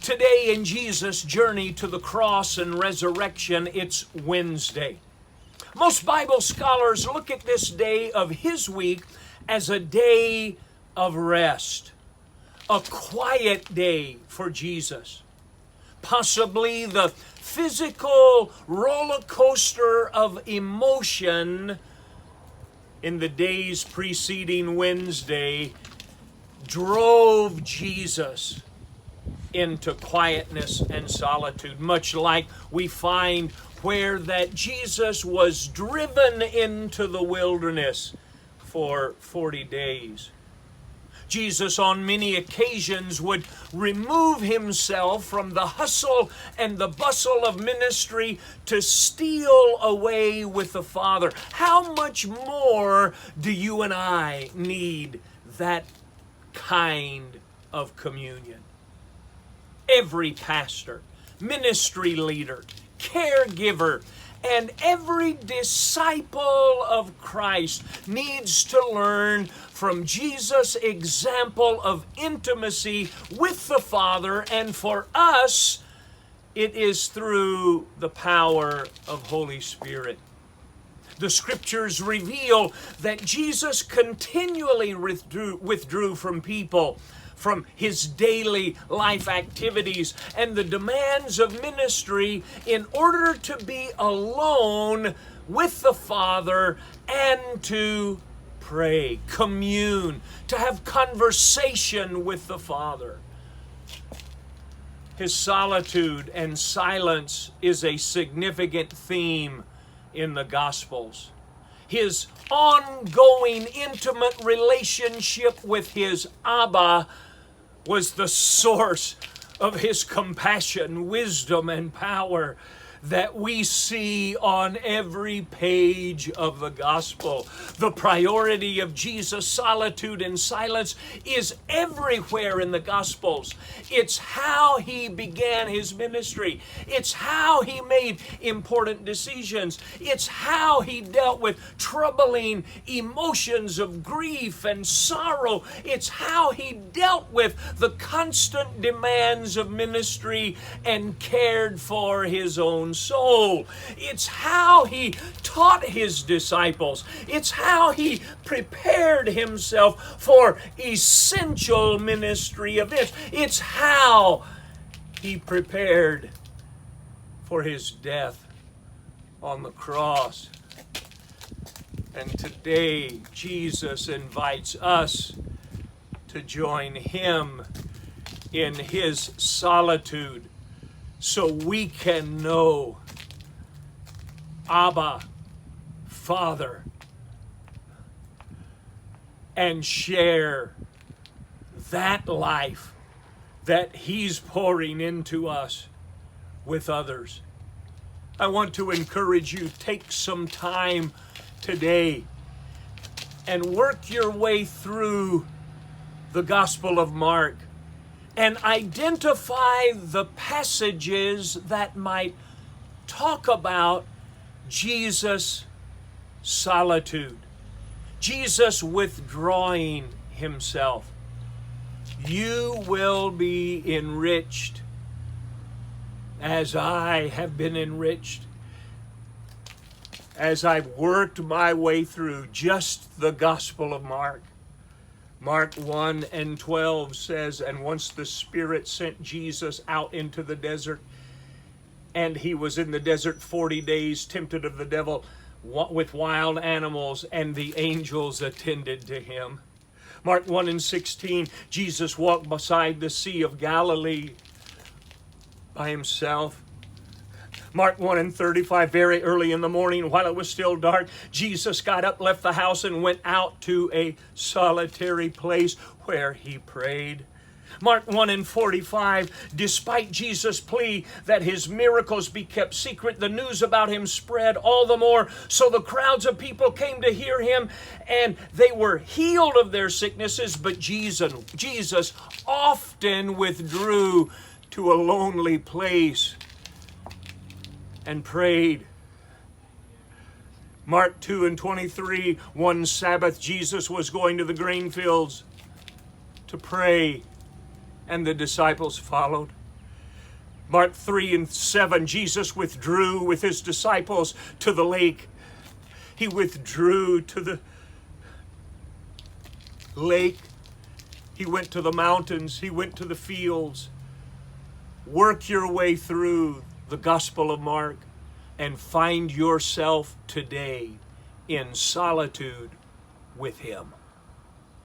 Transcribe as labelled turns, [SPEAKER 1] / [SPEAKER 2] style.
[SPEAKER 1] Today in Jesus' journey to the cross and resurrection, it's Wednesday. Most Bible scholars look at this day of His week as a day of rest, a quiet day for Jesus. Possibly the physical roller coaster of emotion in the days preceding Wednesday drove Jesus into quietness and solitude, much like we find where that Jesus was driven into the wilderness for 40 days. Jesus on many occasions would remove himself from the hustle and the bustle of ministry to steal away with the Father. How much more do you and I need that kind of communion? Every pastor, ministry leader, caregiver, and every disciple of Christ needs to learn from Jesus' example of intimacy with the Father, and for us, it is through the power of Holy Spirit. The Scriptures reveal that Jesus continually withdrew from people, from his daily life activities and the demands of ministry in order to be alone with the Father and to pray, commune, to have conversation with the Father. His solitude and silence is a significant theme in the Gospels. His ongoing intimate relationship with his Abba was the source of his compassion, wisdom, and power that we see on every page of the gospel. The priority of Jesus' solitude and silence is everywhere in the Gospels. It's how he began his ministry. It's how he made important decisions. It's how he dealt with troubling emotions of grief and sorrow. It's how he dealt with the constant demands of ministry and cared for his own soul. It's how he taught his disciples. It's how he prepared himself for essential ministry events. It's how he prepared for his death on the cross. And today, Jesus invites us to join him in his solitude so we can know Abba, Father, and share that life that he's pouring into us with others. I want to encourage you, take some time today and work your way through the Gospel of Mark and identify the passages that might talk about Jesus' solitude, Jesus withdrawing himself. You will be enriched as I have been enriched as I've worked my way through just the Gospel of Mark. Mark 1:12 says, "And once the Spirit sent Jesus out into the desert, and he was in the desert 40 days, tempted of the devil with wild animals, and the angels attended to him." Mark 1:16, Jesus walked beside the Sea of Galilee by himself. Mark 1:35, very early in the morning, while it was still dark, Jesus got up, left the house, and went out to a solitary place where he prayed. Mark 1:45, despite Jesus' plea that his miracles be kept secret, the news about him spread all the more. So the crowds of people came to hear him, and they were healed of their sicknesses. But Jesus often withdrew to a lonely place and prayed. Mark 2:23, one Sabbath, Jesus was going to the grain fields to pray, and the disciples followed. Mark 3:7, Jesus withdrew with his disciples to the lake. He withdrew to the lake. He went to the mountains. He went to the fields. Work your way through the Gospel of Mark and find yourself today in solitude with him.